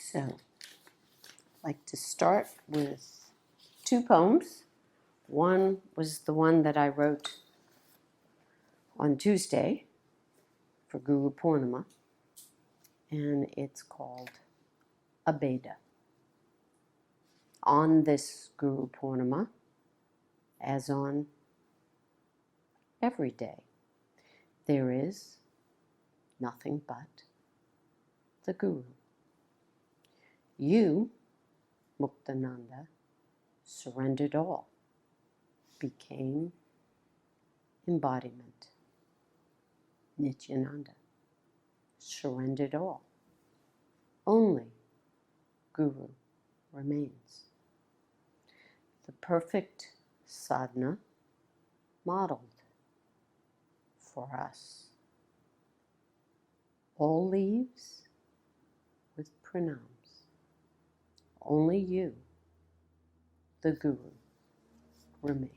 So, I'd like to start with two poems. One was the one that I wrote on Tuesday for Guru Purnima, and it's called Abeda. On this Guru Purnima, as on every day, there is nothing but the Guru. You, Muktananda, surrendered all, became embodiment. Nityananda surrendered all. Only Guru remains. The perfect sadhana modeled for us. All leaves with pranams. Only you, the Guru, remain.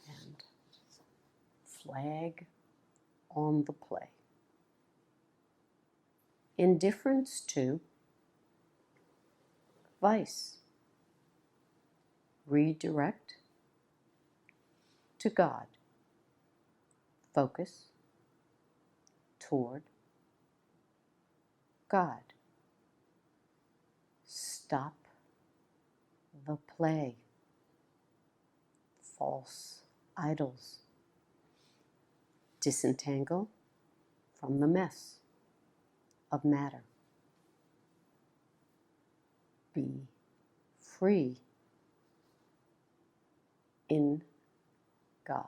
And flag on the play. Indifference to vice. Redirect to God. Focus toward God. Stop the play. False idols. Disentangle from the mess of matter. Be free in God.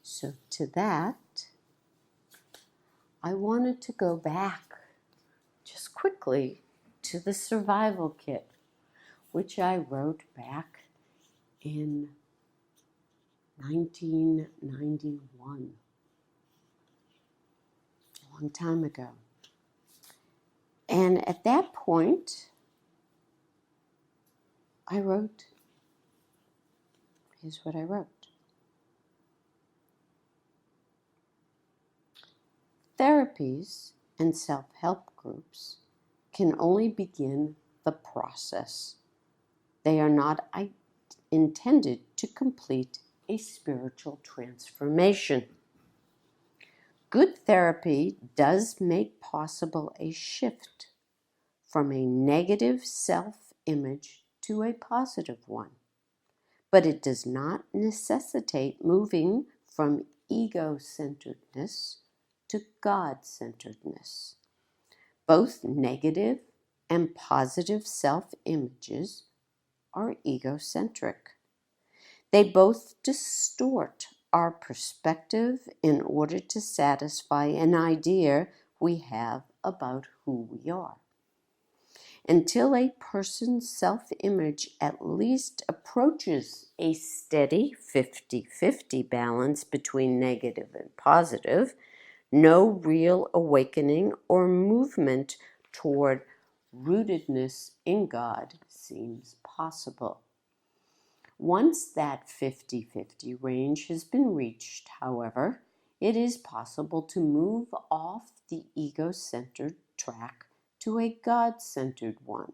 So to that, I wanted to go back just quickly to the survival kit, which I wrote back in 1991, a long time ago. And at that point, I wrote, here's what I wrote. Therapies and self-help groups can only begin the process. They are not intended to complete a spiritual transformation. Good therapy does make possible a shift from a negative self-image to a positive one, but it does not necessitate moving from ego-centeredness to God-centeredness. Both negative and positive self-images are egocentric. They both distort our perspective in order to satisfy an idea we have about who we are. Until a person's self-image at least approaches a steady 50-50 balance between negative and positive, no real awakening or movement toward rootedness in God seems possible. Once that 50-50 range has been reached, however, it is possible to move off the ego-centered track to a God-centered one,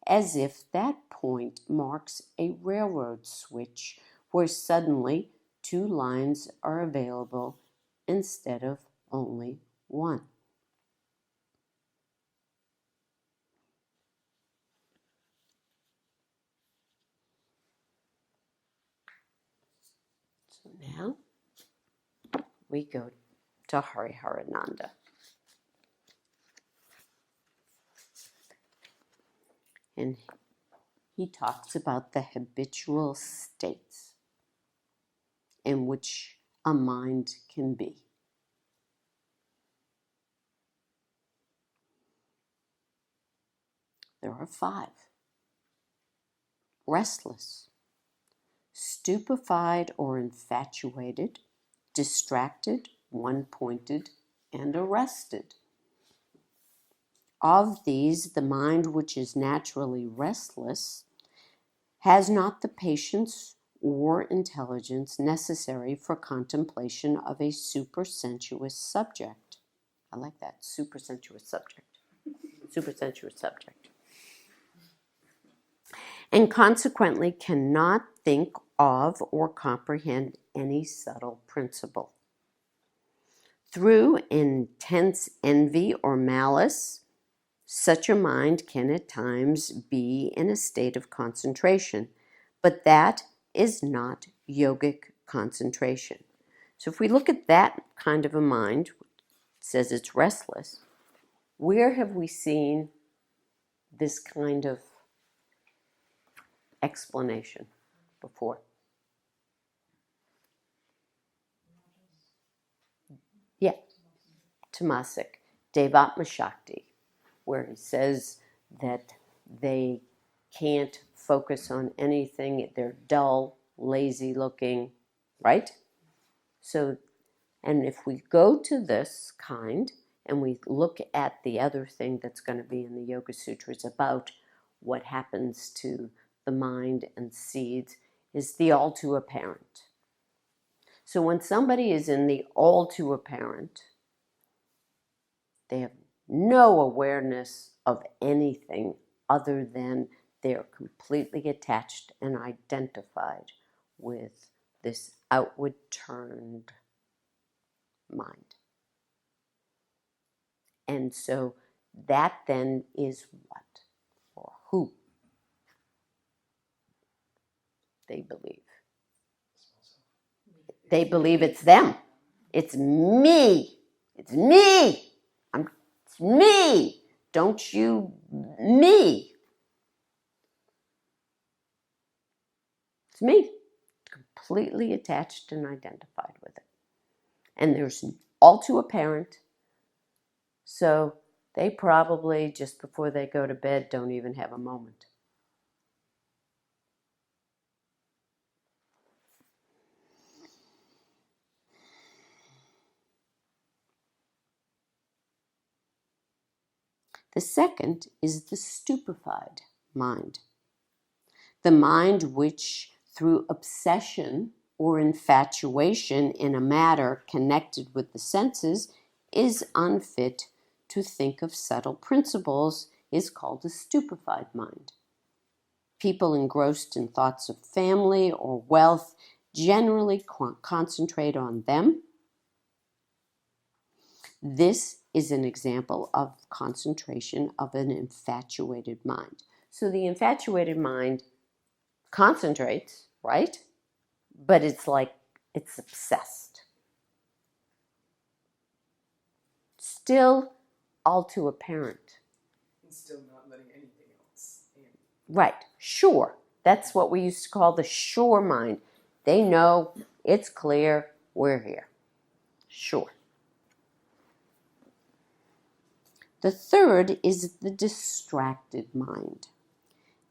as if that point marks a railroad switch where suddenly two lines are available instead of only one. So now we go to Hariharananda. And he talks about the habitual states in which a mind can be. There are 5. Restless, stupefied or infatuated, distracted, one-pointed, and arrested. Of these, the mind which is naturally restless has not the patience or intelligence necessary for contemplation of a supersensuous subject. I like that, supersensuous subject. Supersensuous subject. And consequently cannot think of or comprehend any subtle principle. Through intense envy or malice, such a mind can at times be in a state of concentration, but that is not yogic concentration. So if we look at that kind of a mind, it says it's restless, where have we seen this kind of explanation before? Yeah, Tamasic, Devatma Shakti, where he says that they can't focus on anything, they're dull, lazy looking, right? So, and if we go to this kind and we look at the other thing that's going to be in the Yoga Sutras about what happens to the mind and seeds, is the all too apparent. So when somebody is in the all too apparent, they have no awareness of anything other than they're completely attached and identified with this outward turned mind. And so that then is what or who they believe. They believe it's them. It's me. It's me. It's me. Don't you, me. It's me. Completely attached and identified with it. And there's all too apparent. So they probably, just before they go to bed, don't even have a moment. The second is the stupefied mind. The mind which, through obsession or infatuation in a matter connected with the senses, is unfit to think of subtle principles, is called a stupefied mind. People engrossed in thoughts of family or wealth generally concentrate on them. This is an example of concentration of an infatuated mind. So the infatuated mind concentrates, right? But it's like it's obsessed. Still all too apparent. And still not letting anything else in. Right, sure. That's what we used to call the sure mind. They know it's clear, we're here. Sure. The third is the distracted mind.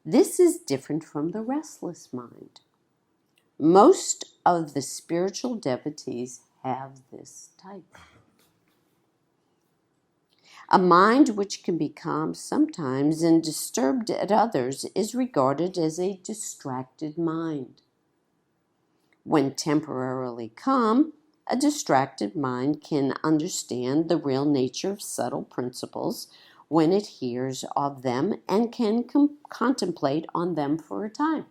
This is different from the restless mind. Most of the spiritual devotees have this type. A mind which can be calm sometimes and disturbed at others is regarded as a distracted mind. When temporarily calm, a distracted mind can understand the real nature of subtle principles when it hears of them and can contemplate on them for a time.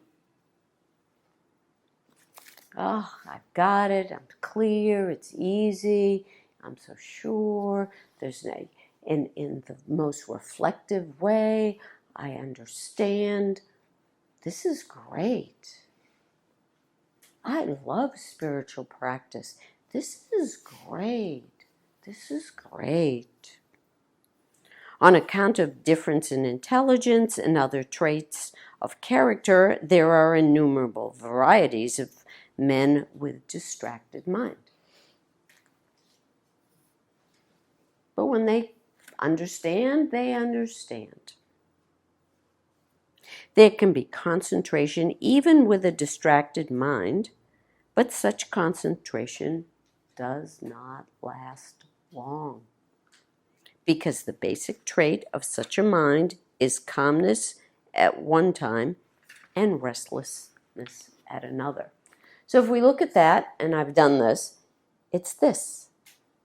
Oh, I've got it. I'm clear. It's easy. I'm so sure. There's no, in the most reflective way. I understand. This is great. I love spiritual practice. This is great. This is great. On account of difference in intelligence and other traits of character, there are innumerable varieties of men with distracted mind. But when they understand, they understand. There can be concentration even with a distracted mind, but such concentration does not last long, because the basic trait of such a mind is calmness at one time and restlessness at another. So if we look at that, and I've done this, it's this.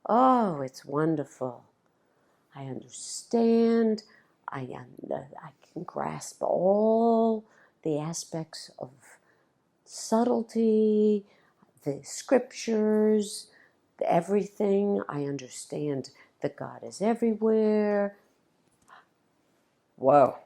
Oh, it's wonderful. I understand. I can grasp all the aspects of subtlety, the scriptures, everything. I understand that God is everywhere. Whoa.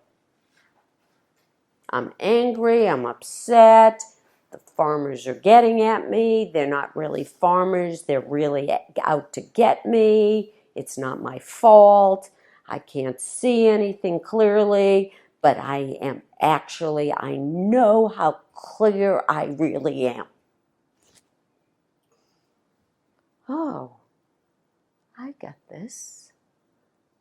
I'm angry. I'm upset. The farmers are getting at me. They're not really farmers. They're really out to get me. It's not my fault. I can't see anything clearly, but I know how clear I really am. Oh, I got this.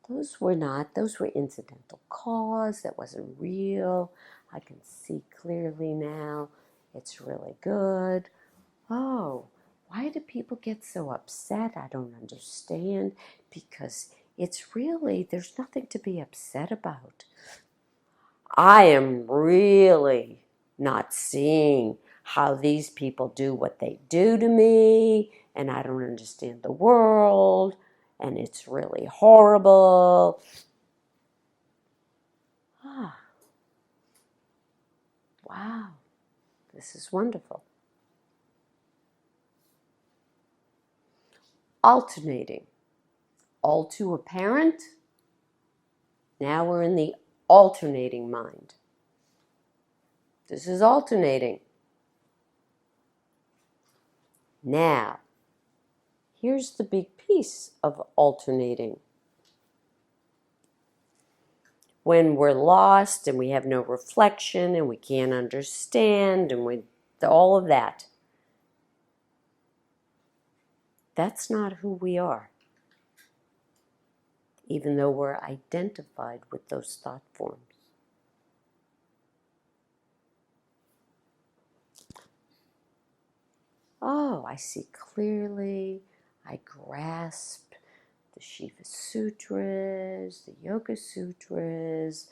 Those were incidental cause. That wasn't real. I can see clearly now. It's really good. Oh, why do people get so upset? I don't understand. Because there's nothing to be upset about. I am really not seeing how these people do what they do to me, and I don't understand the world, and it's really horrible. Ah, wow, this is wonderful. Alternating. All too apparent. Now we're in the alternating mind. This is alternating. Now, here's the big piece of alternating. When we're lost and we have no reflection and we can't understand and all of that, that's not who we are, even though we're identified with those thought forms. Oh, I see clearly. I grasp the Shiva Sutras, the Yoga Sutras.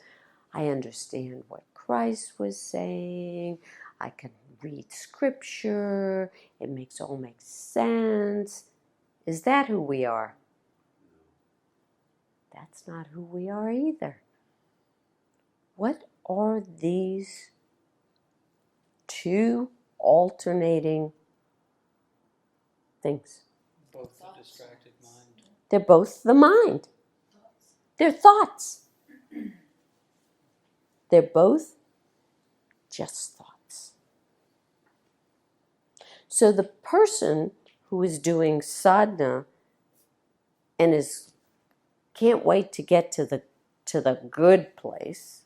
I understand what Christ was saying. I can read scripture. It makes sense. Is that who we are? That's not who we are either. What are these two alternating things? Both the distracted mind. They're both the mind. They're thoughts. They're both just thoughts. So the person who is doing sadhana and can't wait to get to the good place,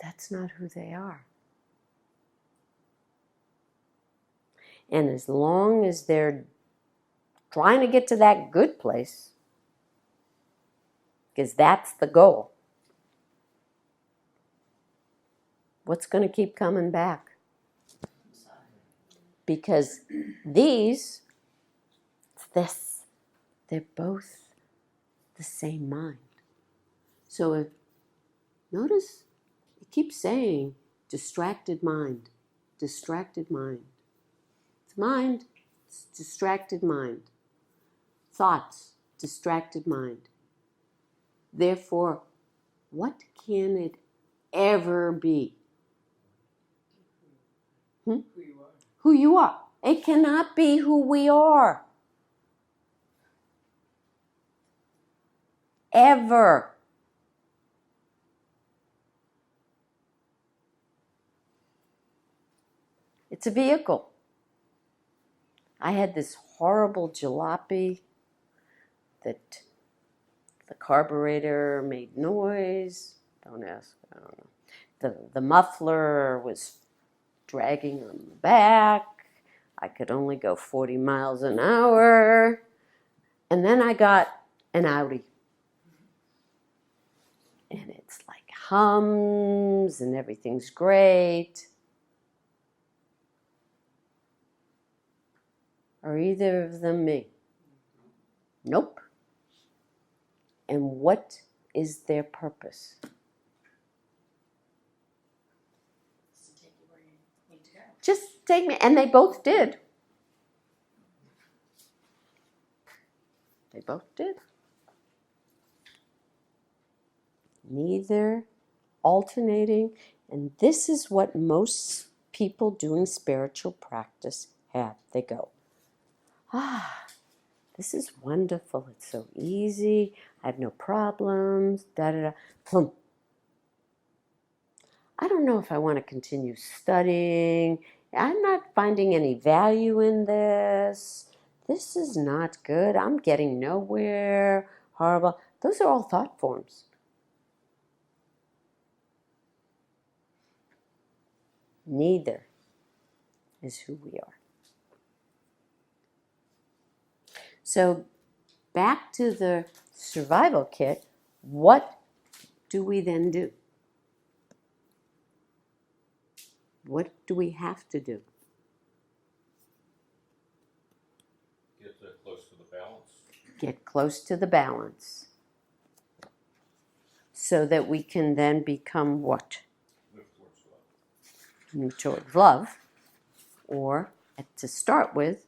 that's not who they are. And as long as they're trying to get to that good place, because that's the goal, what's going to keep coming back? Because they're both the same mind. So notice it keeps saying distracted mind, distracted mind. It's mind, it's distracted mind. Thoughts, distracted mind. Therefore, what can it ever be? Who you are. Who you are. It cannot be who we are. Ever. It's a vehicle. I had this horrible jalopy that the carburetor made noise. Don't ask. I don't know. The muffler was dragging on the back. I could only go 40 miles an hour. And then I got an Audi. And it's like hums and everything's great. Are either of them me? Nope. And what is their purpose? Just take me. And they both did. They both did. Neither, alternating. And this is what most people doing spiritual practice have. They go, this is wonderful. It's so easy. I have no problems. Da da da. Plum. I don't know if I want to continue studying. I'm not finding any value in this. This is not good. I'm getting nowhere. Horrible. Those are all thought forms. Neither is who we are. So back to the survival kit, what do we then do? What do we have to do? Get close to the balance. Get close to the balance so that we can then become what? Move towards love. Move toward love, or to start with,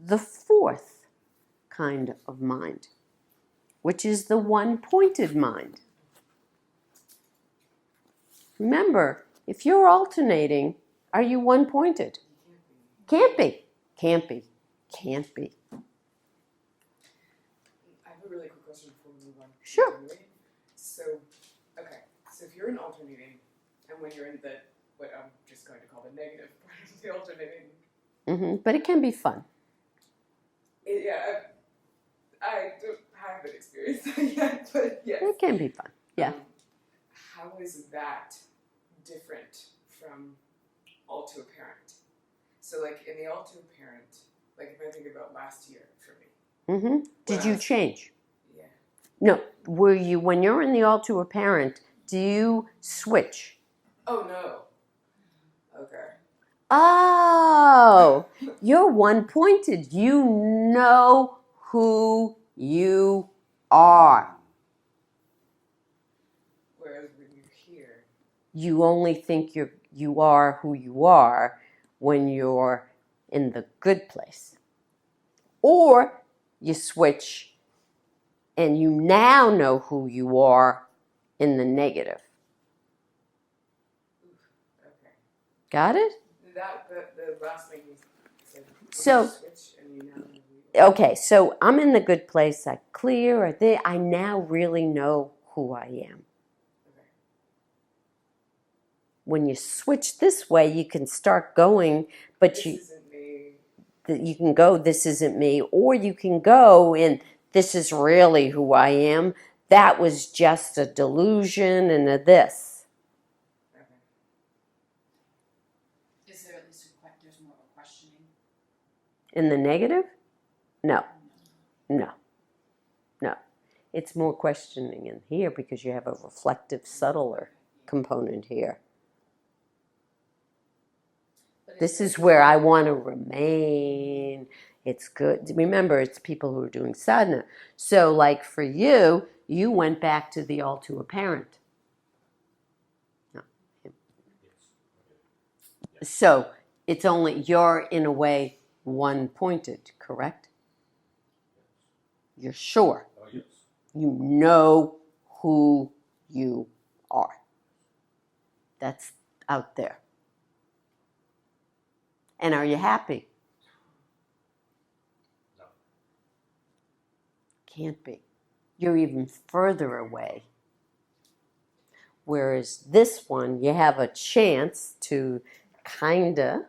the fourth kind of mind, which is the one-pointed mind. Remember, if you're alternating, are you one-pointed? Can't be. Can't be. Can't be. I have a really quick question before we move on. Sure. So, okay, so if you're in alternating, and when you're in the, what I'm just going to call the negative part of the alternating, But it can be fun. yeah, I don't have an experience yet, but yes. It can be fun. Yeah. How is that different from all too apparent? So, like in the all too apparent, like if I think about last year for me. Did you change? Yeah. No. Were you, when you're in the all too apparent, do you switch? Oh no. Okay. Oh, you're one-pointed. You know who you are. Whereas when you're here, You only think you are who you are when you're in the good place. Or you switch and you now know who you are in the negative. okay. Got it? That the last thing you said. When So- you switch and you know who you are. Okay, so I'm in the good place. I clear. I now really know who I am. Okay. When you switch this way, you can start going, but This isn't me. you can go, this isn't me, or you can go and this is really who I am. That was just a delusion and a this. Okay. Is there at least there's more of a questioning? In the negative? No. No. No. It's more questioning in here because you have a reflective, subtler component here. But This there- is where I want to remain. It's good. Remember, it's people who are doing sadhana. So, like for you, you went back to the all too apparent. No. So, it's only, you're in a way one-pointed, correct? You're sure. Oh, yes. You know who you are. That's out there. And are you happy? No. Can't be. You're even further away. Whereas this one, you have a chance to kinda,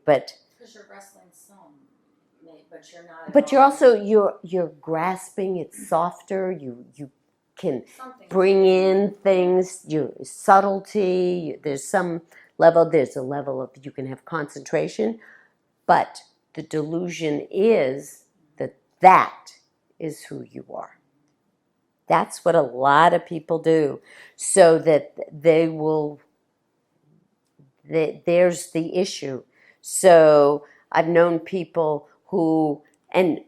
but Because you're wrestling some, but you're not. at but you're all- also you're grasping. It's softer. You can Something. bring in things. Your subtlety. There's a level of you can have concentration, but the delusion is that is who you are. That's what a lot of people do, so that they will. There's the issue. So I've known people who, and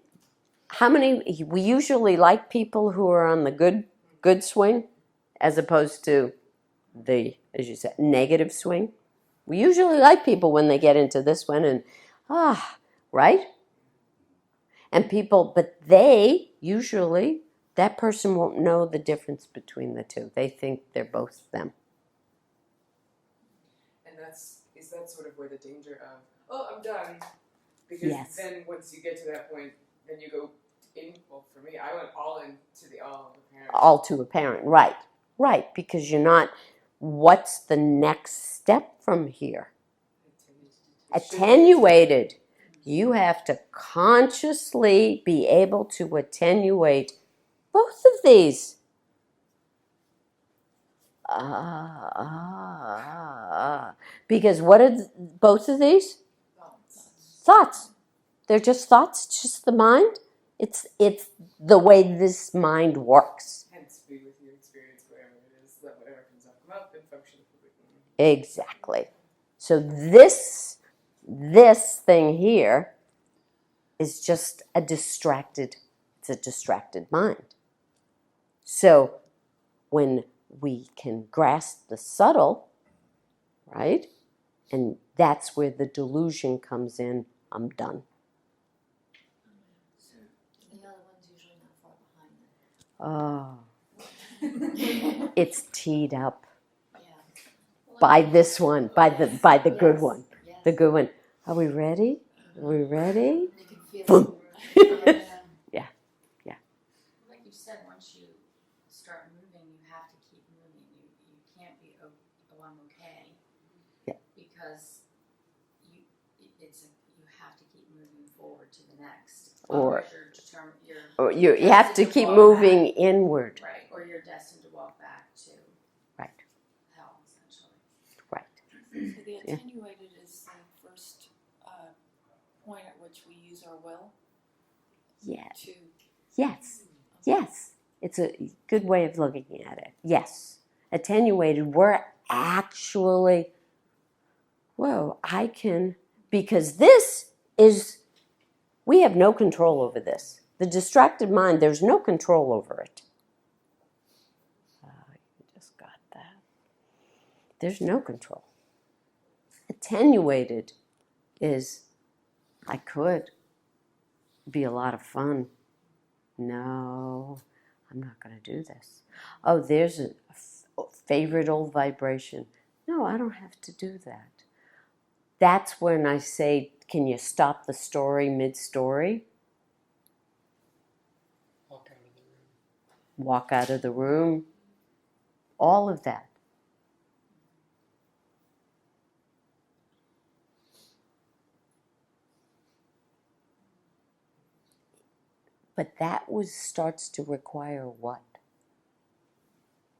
how many, we usually like people who are on the good swing as opposed to the, as you said, negative swing. We usually like people when they get into this one and, right? And people, but they usually, that person won't know the difference between the two. They think they're both them. And is that sort of where the danger of, oh, I'm done? Because Yes. then once you get to that point, then you go in, well, for me, I went all into the all of the parents. All to a parent, right, right, because you're not, what's the next step from here? Attenuated. You have to consciously be able to attenuate both of these. Because what are both of these? Thoughts. They're just thoughts, just the mind. It's the way this mind works. Hence, be with your experience wherever it is, let whatever comes up come up and function appropriately. Exactly. So this thing here is just it's a distracted mind. So when we can grasp the subtle, right? And that's where the delusion comes in. I'm done. The other one's usually not far behind Oh, it's teed up them. Yeah. by this one, by the good Yes. one, Yes. the good one. Are we ready? Are we ready? You can feel Boom. it. Yeah, yeah. Like you said, once you start moving, you have to keep moving. You can't be, oh, I'm okay. Yeah. Because you have to keep moving forward to the next. Or- Otherwise you're determined, Or you have to keep moving inward. right, or you're destined to walk back to Right, hell, essentially. right. So the Yeah. attenuated is the first point at which we use our will Yeah. to. Yes. Yes. It's a good way of looking at it. Yes. Attenuated, we're actually, whoa, because this is, we have no control over this. The distracted mind, there's no control over it. You just got that. There's no control. Attenuated is, I could be a lot of fun. No, I'm not going to do this. Oh, there's a favorite old vibration. No, I don't have to do that. That's when I say, can you stop the story mid-story? Walk out of the room. Walk out of the room. All of that. But that starts to require what?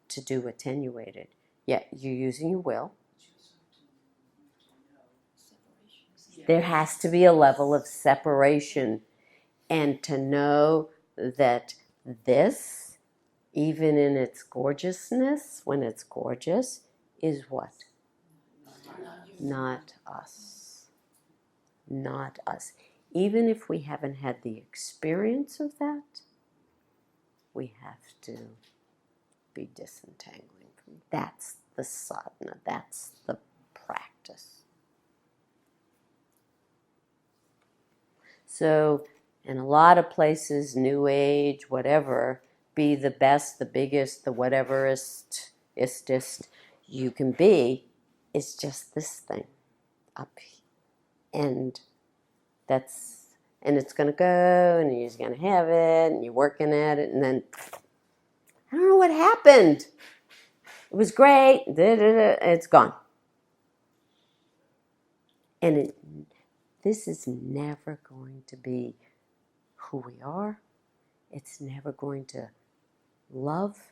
To do attenuated. Yeah, you're using your will. There has to be a level of separation, and to know that this, even in its gorgeousness, when it's gorgeous, is what? Not us. Not us. Even if we haven't had the experience of that, we have to be disentangling from. That's the sadhana. That's the practice. So, in a lot of places, New Age, whatever, be the best, the biggest, the whateverest, istest you can be, it's just this thing up. And it's going to go, and you're going to have it, and you're working at it, and then, I don't know what happened. It was great, it's gone. And this is never going to be who we are. It's never going to love.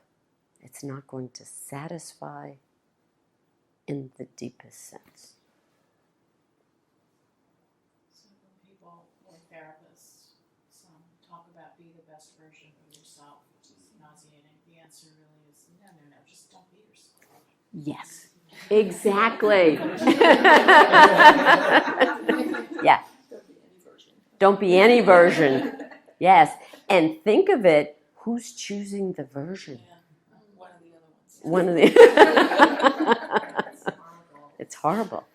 It's not going to satisfy in the deepest sense. So when people or therapists talk about be the best version of yourself, which is nauseating, the answer really is no, just don't be yourself. Yes, exactly. Yeah. Don't be any version. Yes. And think of it, who's choosing the version? Yeah, one of the other ones. One of the. It's horrible.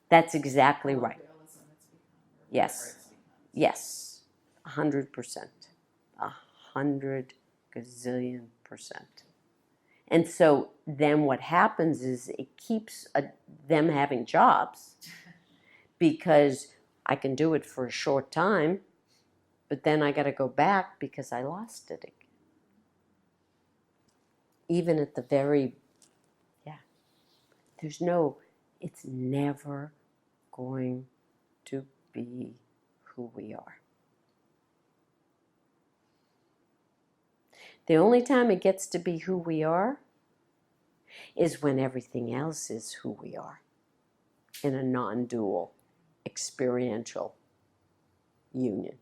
That's exactly right. Colloquialism it's become, or Yes. whatever it's become. Yes, 100%. 100 gazillion percent. And so then what happens is it keeps them having jobs because I can do it for a short time, but then I got to go back because I lost it again. Even at the very, it's never going to be who we are. The only time it gets to be who we are is when everything else is who we are in a non-dual, experiential union.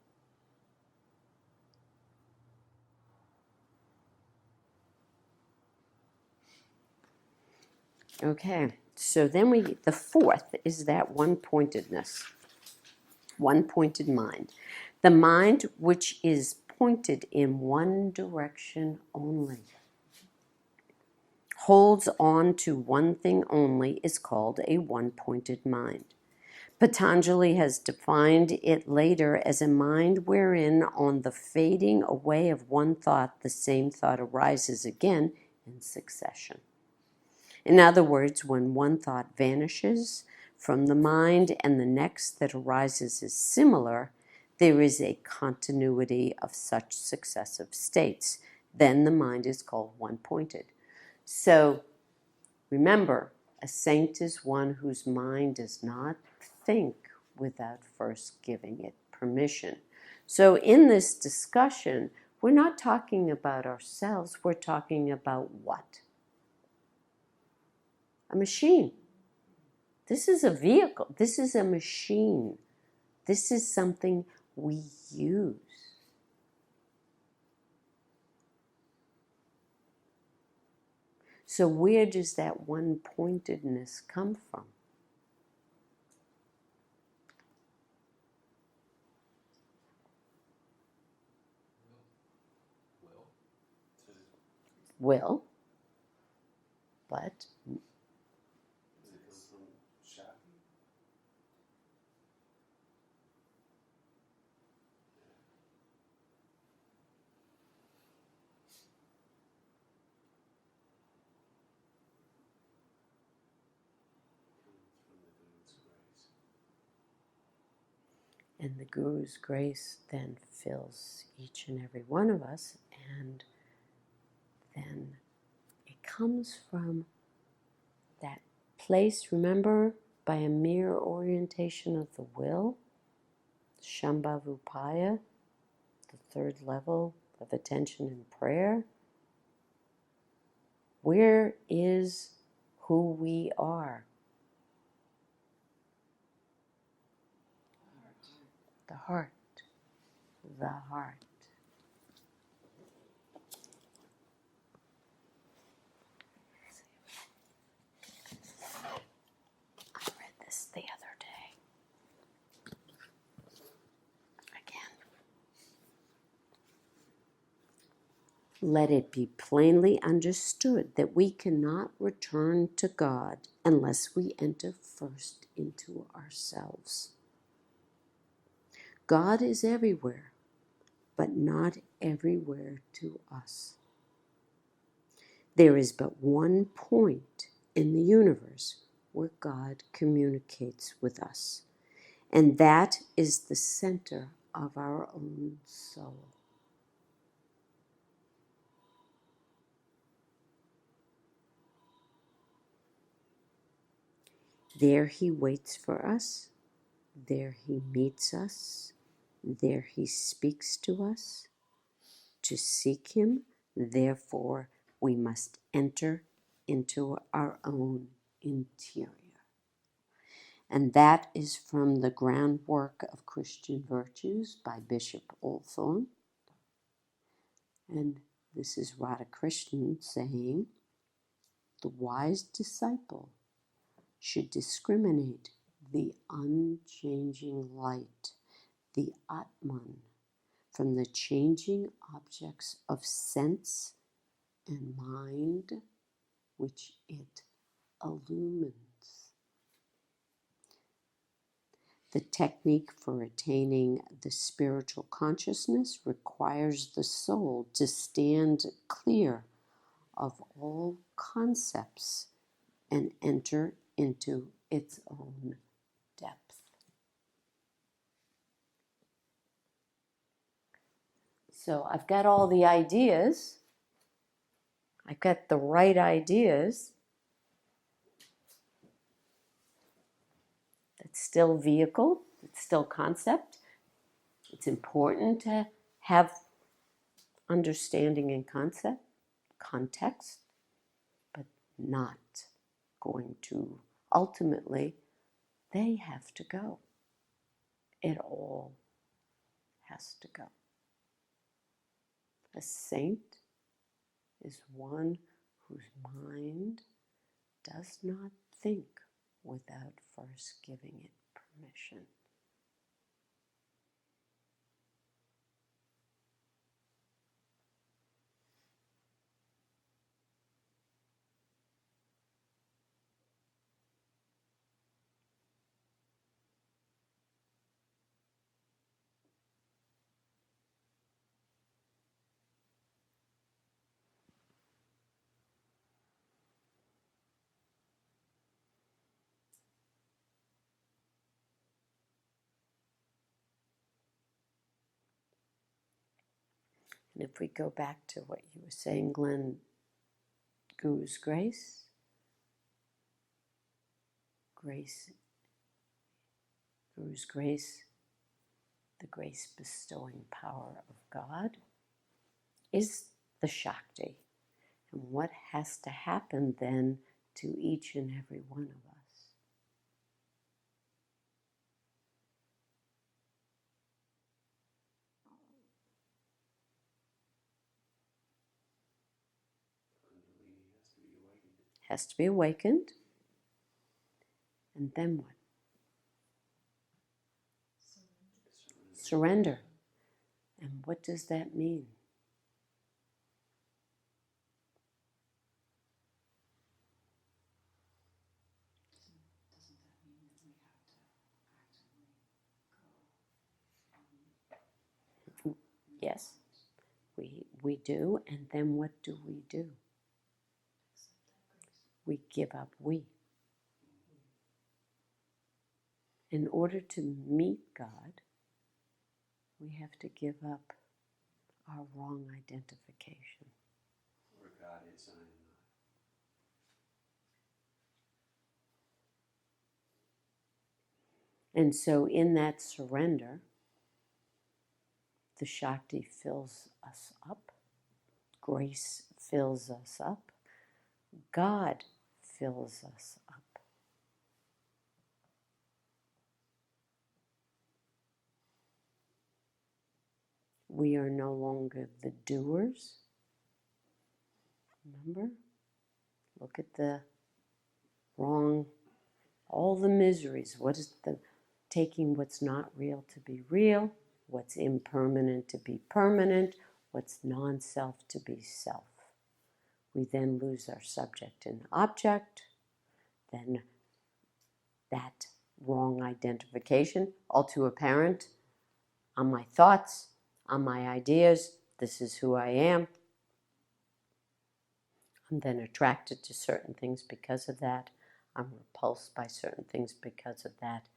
Okay, so then the fourth is that one-pointedness, one-pointed mind. The mind which is pointed in one direction only, holds on to one thing only, is called a one-pointed mind. Patanjali has defined it later as a mind wherein on the fading away of one thought, the same thought arises again in succession. In other words, when one thought vanishes from the mind and the next that arises is similar, there is a continuity of such successive states. Then the mind is called one-pointed. So remember, a saint is one whose mind does not think without first giving it permission. So in this discussion, we're not talking about ourselves, we're talking about what? A machine. This is a vehicle. This is a machine. This is something we use. So where does that one-pointedness come from? Will, but and the Guru's grace then fills each and every one of us, and then it comes from that place, remember, by a mere orientation of the will, Shambhavupaya, the third level of attention and prayer. Where is who we are? The heart. The heart. I read this the other day. Again. Let it be plainly understood that we cannot return to God unless we enter first into ourselves. God is everywhere, but not everywhere to us. There is but one point in the universe where God communicates with us, and that is the center of our own soul. There he waits for us, there he meets us, there he speaks to us. To seek him, therefore, we must enter into our own interior. And that is from the Groundwork of Christian Virtues by Bishop Olthorn. And this is Radhakrishnan saying, the wise disciple should discriminate the unchanging light, the Atman, from the changing objects of sense and mind which it illumines. The technique for attaining the spiritual consciousness requires the soul to stand clear of all concepts and enter into its own depth. So I've got all the ideas. I've got the right ideas. It's still vehicle, it's still concept. It's important to have understanding and context, but not going to, ultimately, they have to go. It all has to go. A saint is one whose mind does not think without first giving it permission. And if we go back to what you were saying, Glenn, Guru's grace, Guru's grace, the grace bestowing power of God, is the Shakti. And what has to happen then to each and every one of us? Has to be awakened. And then what? Surrender. And what does that mean? Doesn't that mean that we have to actively go? Yes, we do. And then what do? We give up we. In order to meet God, we have to give up our wrong identification. Where God is, I am not. And so in that surrender, the Shakti fills us up, grace fills us up, God fills us up. We are no longer the doers. Remember? Look at the wrong, all the miseries. What is the taking what's not real to be real, what's impermanent to be permanent, what's non-self to be self. We then lose our subject and object. Then that wrong identification, all too apparent, on my thoughts, on my ideas, this is who I am. I'm then attracted to certain things because of that. I'm repulsed by certain things because of that.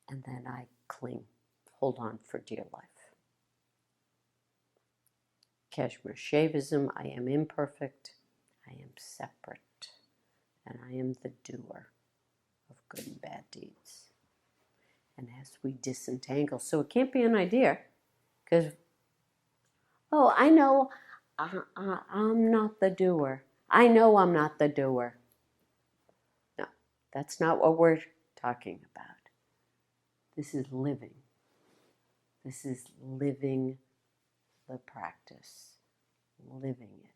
And then I cling, hold on for dear life. Kashmir Shaivism, I am imperfect, I am separate, and I am the doer of good and bad deeds. And as we disentangle, so it can't be an idea, because, oh, I know I'm not the doer. I know I'm not the doer. No, that's not what we're talking about. This is living. This is living the practice, living it.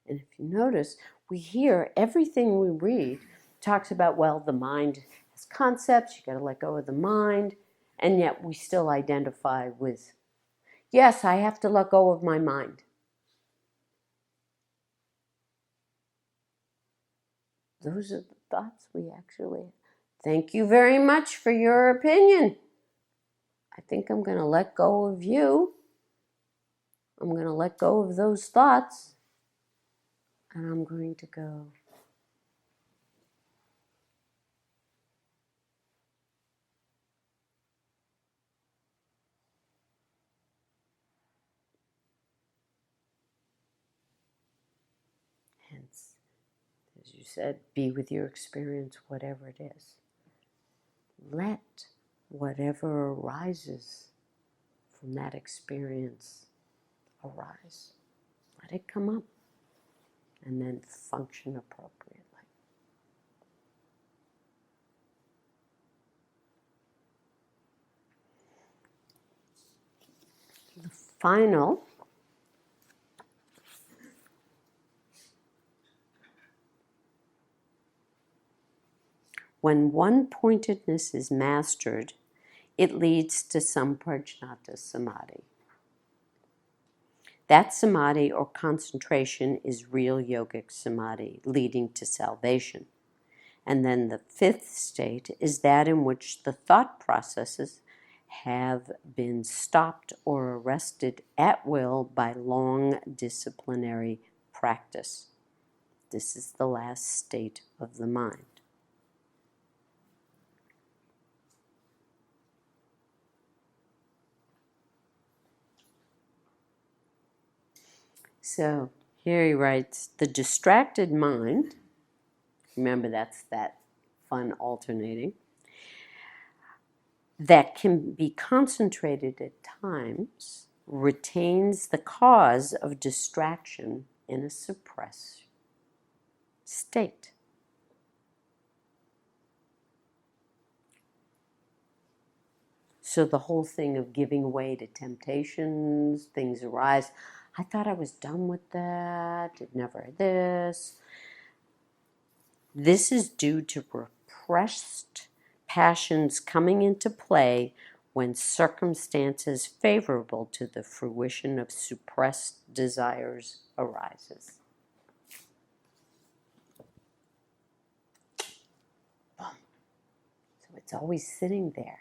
And if you notice, we hear everything we read talks about, well, the mind has concepts, you got to let go of the mind, and yet we still identify with, yes, I have to let go of my mind. those are the thoughts we actually. Thank you very much for your opinion. I think I'm going to let go of you. I'm going to let go of those thoughts. And I'm going to go. Hence, as you said, be with your experience, whatever it is. Let whatever arises from that experience arise. Let it come up and then function appropriately. The final when one-pointedness is mastered, it leads to samprajñāta samadhi. That samadhi or concentration is real yogic samadhi, leading to salvation. And then the fifth state is that in which the thought processes have been stopped or arrested at will by long disciplinary practice. This is the last state of the mind. So here he writes, the distracted mind, remember that's that fun alternating, that can be concentrated at times, retains the cause of distraction in a suppressed state. So the whole thing of giving way to temptations, things arise. I thought I was done with that. It never this. This is due to repressed passions coming into play when circumstances favorable to the fruition of suppressed desires arises. Boom. So it's always sitting there.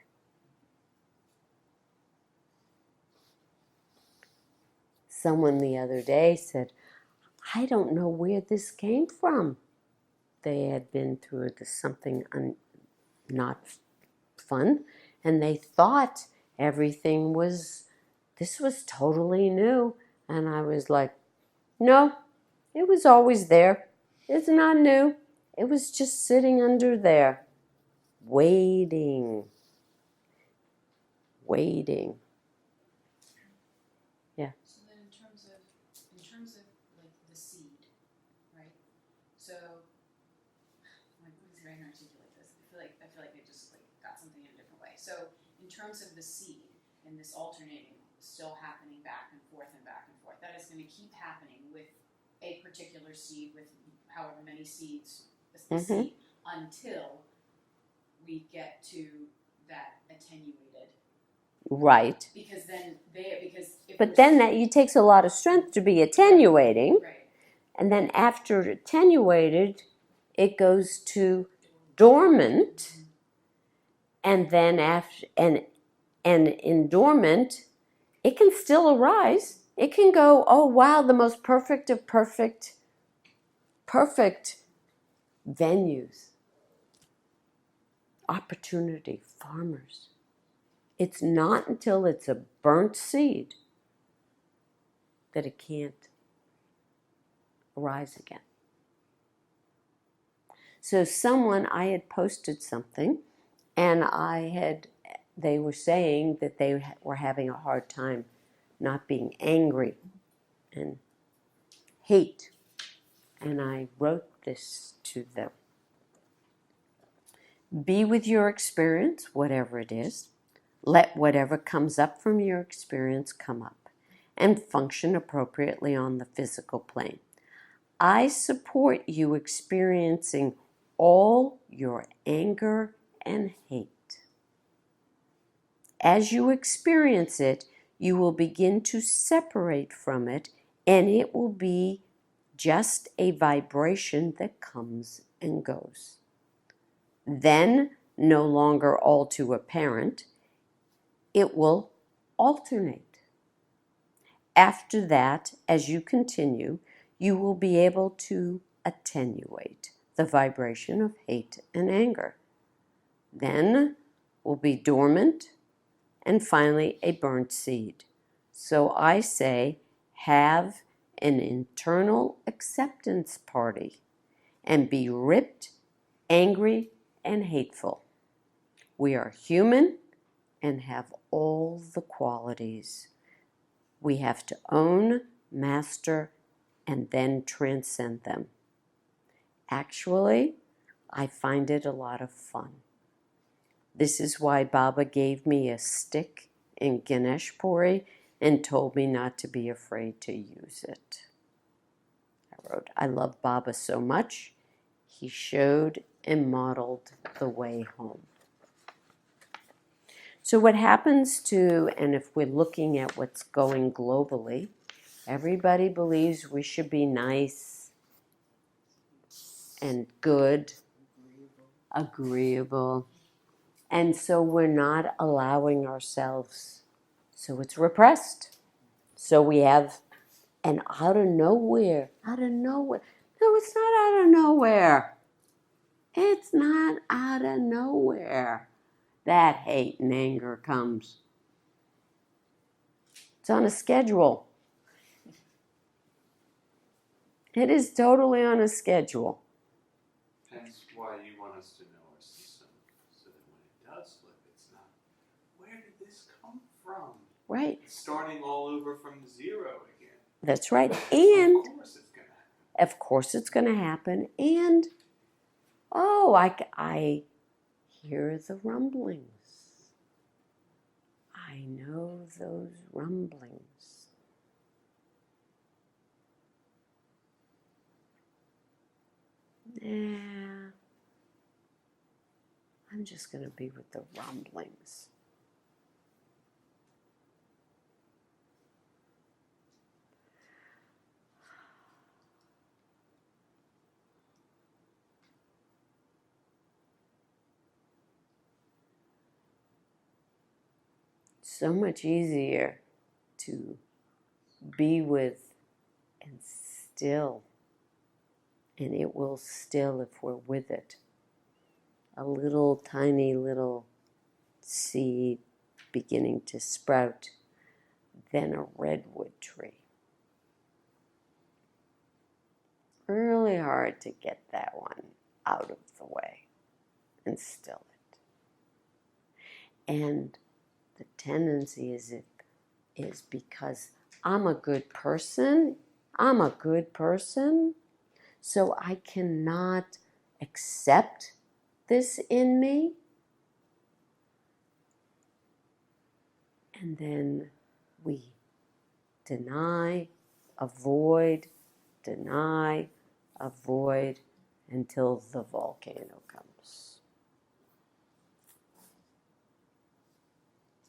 Someone the other day said, I don't know where this came from. They had been through something not fun, and they thought everything this was totally new. And I was like, no, it was always there. It's not new. It was just sitting under there, waiting. Yeah. So then in terms of like the seed, right? So like what is very hard to articulate this. I feel like I just like got something in a different way. So in terms of the seed and this alternating, still happening back and forth, that is going to keep happening with a particular seed, with however many seeds the seed, until we get to that attenuated. Right. Because then if But then that takes a lot of strength to be attenuating. right. And then after attenuated, it goes to dormant. And then after and in dormant, it can still arise. It can go, oh wow, the most perfect of perfect venues. Opportunity, farmers. It's not until it's a burnt seed that it can't arise again. So I had posted something, and they were saying that they were having a hard time not being angry and hate. And I wrote this to them. Be with your experience, whatever it is. Let whatever comes up from your experience come up and function appropriately on the physical plane. I support you experiencing all your anger and hate. As you experience it, you will begin to separate from it, and it will be just a vibration that comes and goes. Then, no longer all too apparent, it will alternate. After that, as you continue, you will be able to attenuate the vibration of hate and anger. Then will be dormant, and finally a burnt seed. So I say, have an internal acceptance party and be ripped, angry, and hateful. We are human and have all the qualities. We have to own, master, and then transcend them. Actually, I find it a lot of fun. This is why Baba gave me a stick in Ganesh Puri and told me not to be afraid to use it. I wrote, I love Baba so much, he showed and modeled the way home. So what happens to, and if we're looking at what's going globally, everybody believes we should be nice and good, agreeable. And so we're not allowing ourselves. So it's repressed. So we have an out of nowhere. No, it's not out of nowhere. It's not out of nowhere that hate and anger comes. It's on a schedule. It is totally on a schedule. Hence why you want us to know our system, so that when it does flip, it's not, where did this come from? Right. It's starting all over from zero again. That's right. And Of course it's going to happen. of course it's going to happen. And, oh, I hear the rumblings. I know those rumblings. Yeah. I'm just going to be with the rumblings. So much easier to be with and still. And it will still if we're with it. A little tiny little seed beginning to sprout, then a redwood tree. Really hard to get that one out of the way and still it. And the tendency is because I'm a good person, so I cannot accept this in me. And then we deny, avoid until the volcano comes.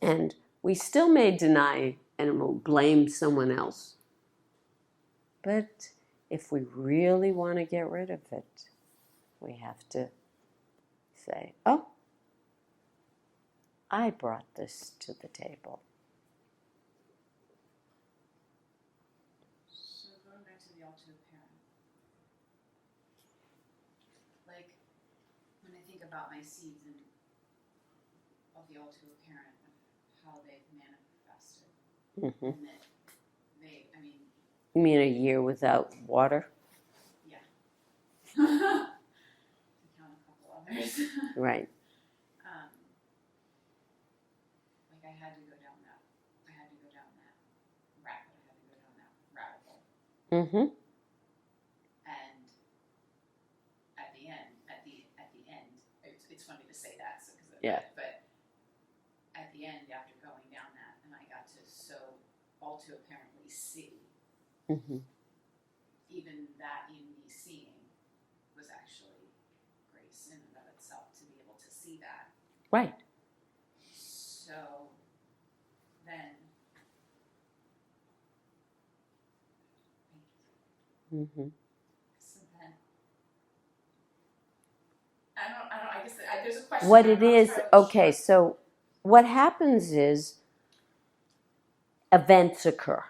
And we still may deny and we'll blame someone else. But if we really want to get rid of it, we have to say, oh, I brought this to the table. So going back to the all too apparent, like when I think about my seeds and of the all too apparent of how they've manifested, Mm-hmm. and that they, I mean, You mean a year without water? yeah. To count a couple others. Right. Like I had to go down that rabbit hole. I had to go down that rabbit hole. Mm-hmm. And at the end, it's funny to say that, so, Yeah. but at the end, after going down that, and I got to so all too apparently see, Mm-hmm. even that in me seeing was actually grace in and of itself to be able to see that. Right. So then, Mm-hmm. so then there's a question. what I'm it not is, entirely okay, sure. so what happens is events occur.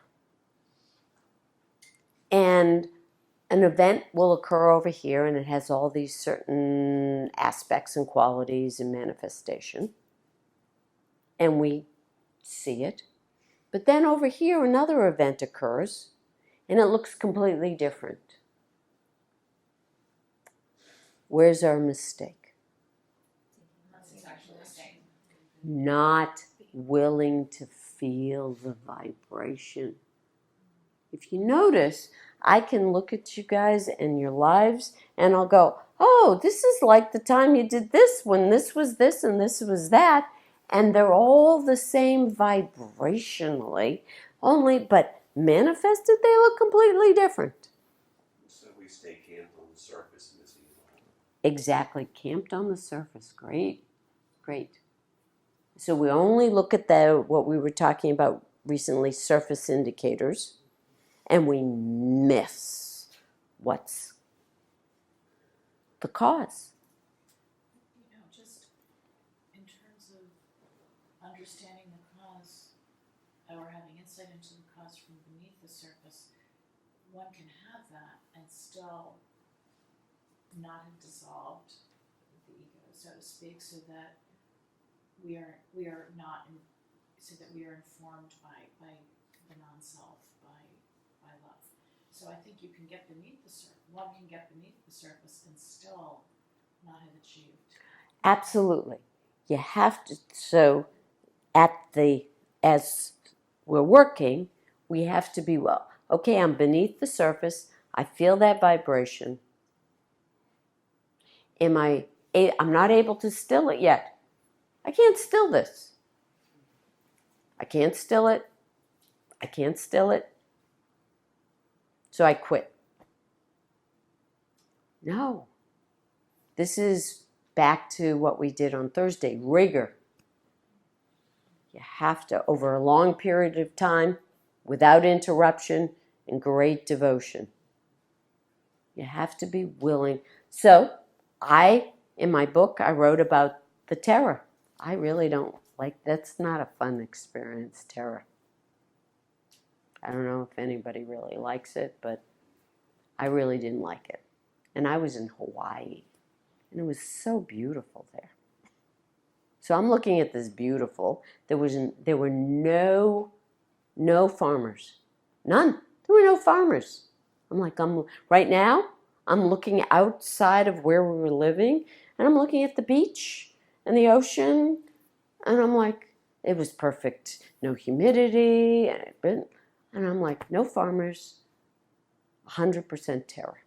And an event will occur over here and it has all these certain aspects and qualities and manifestation. And we see it. But then over here, another event occurs and it looks completely different. Where's our mistake? That's actually a mistake. Not willing to feel the vibration. If you notice, I can look at you guys and your lives and I'll go, oh, this is like the time you did this when this was this and this was that. And they're all the same vibrationally, but manifested, they look completely different. So we stay camped on the surface, missing it all. Exactly, camped on the surface. Great, great. So we only look at what we were talking about recently, surface indicators, and we miss what's the cause. You know, just in terms of understanding the cause or having insight into the cause from beneath the surface, one can have that and still not have dissolved the ego, so to speak, so that we are not so that we are informed by the non-self, by love. So I think you can get beneath the surface. One can get beneath the surface and still not have achieved. Absolutely. You have to, so as we're working, we have to be, well, okay, I'm beneath the surface. I feel that vibration. I'm not able to still it yet. I can't still this. I can't still it. I can't still it. So I quit. No. This is back to what we did on Thursday, rigor. You have to, over a long period of time, without interruption, and great devotion. You have to be willing. So in my book, I wrote about the terror. I really don't that's not a fun experience, terror. I don't know if anybody really likes it, but I really didn't like it. And I was in Hawaii, and it was so beautiful there. So I'm looking at this beautiful. There were no farmers, none. There were no farmers. Right now, I'm looking outside of where we were living, and I'm looking at the beach and the ocean, and I'm like, it was perfect. No humidity, and I'm like, no farmers, 100% terror.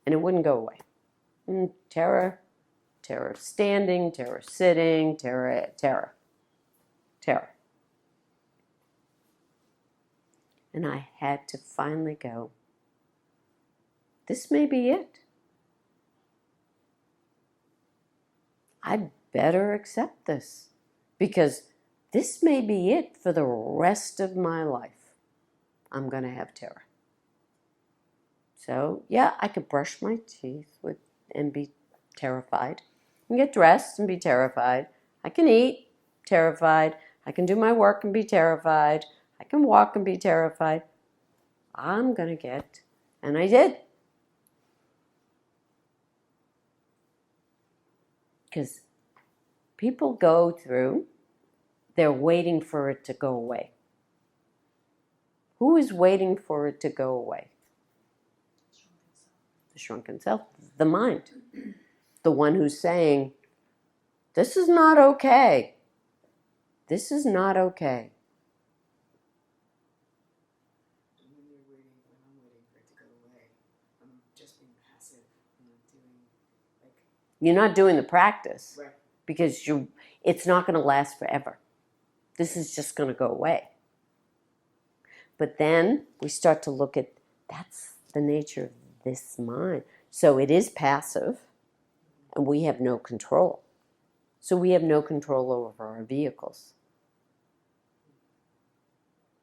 And it wouldn't go away. And terror standing, terror sitting, terror. And I had to finally go, this may be it. I better accept this, because this may be it for the rest of my life. I'm going to have terror. So, yeah, I could brush my teeth and be terrified. I can get dressed and be terrified. I can eat, terrified. I can do my work and be terrified. I can walk and be terrified. I'm going to get, and I did. Because people go through, they're waiting for it to go away. Who is waiting for it to go away? The shrunken self, the mind. The one who's saying, this is not okay. This is not okay. And when I'm waiting for it to go away, I'm just being passive. I'm not doing You're not doing the practice, right. because it's not going to last forever. This is just going to go away. But then we start to look at, that's the nature of this mind. So it is passive, and we have no control. So we have no control over our vehicles.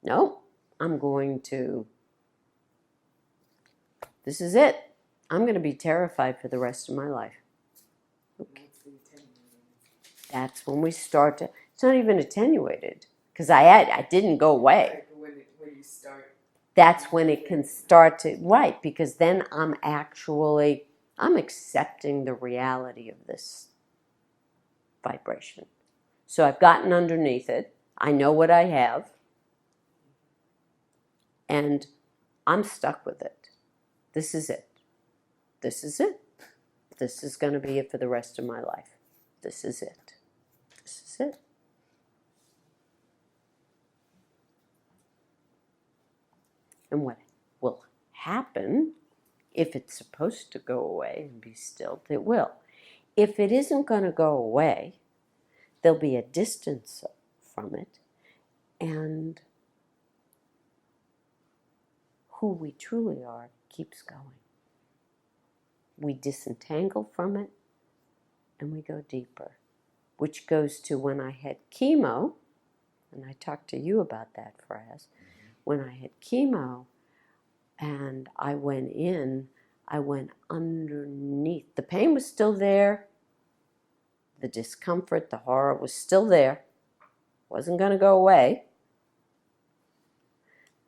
No, this is it. I'm going to be terrified for the rest of my life. That's when we start to, it's not even attenuated, because I didn't go away. Like when you start. That's when it can start to, right, because then I'm accepting the reality of this vibration. So I've gotten underneath it. I know what I have. And I'm stuck with it. This is it. This is it. This is going to be it for the rest of my life. This is it. This is it. And what will happen, if it's supposed to go away and be stilled, it will. If it isn't going to go away, there'll be a distance from it, and who we truly are keeps going. We disentangle from it, and we go deeper, which goes to when I had chemo, and I talked to you about that, Fraz. When I had chemo and I went in, I went underneath. The pain was still there. The discomfort, the horror was still there. Wasn't going to go away.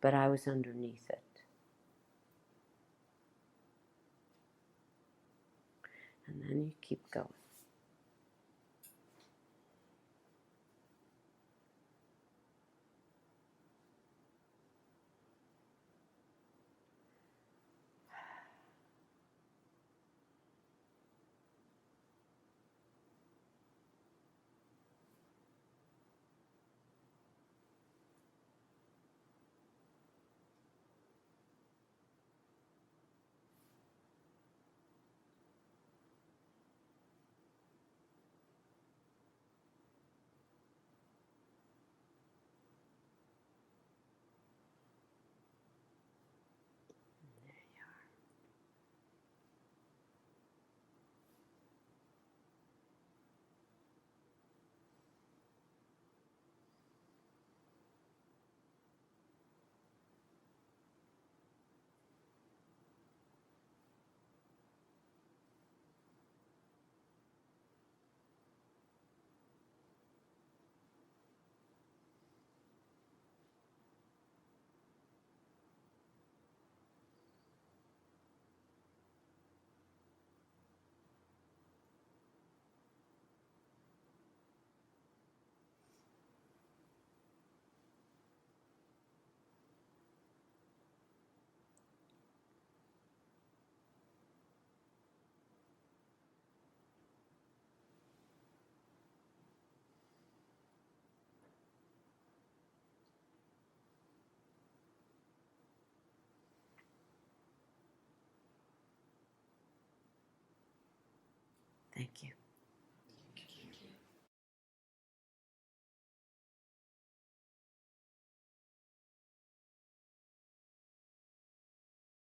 But I was underneath it. And then you keep going. Thank you.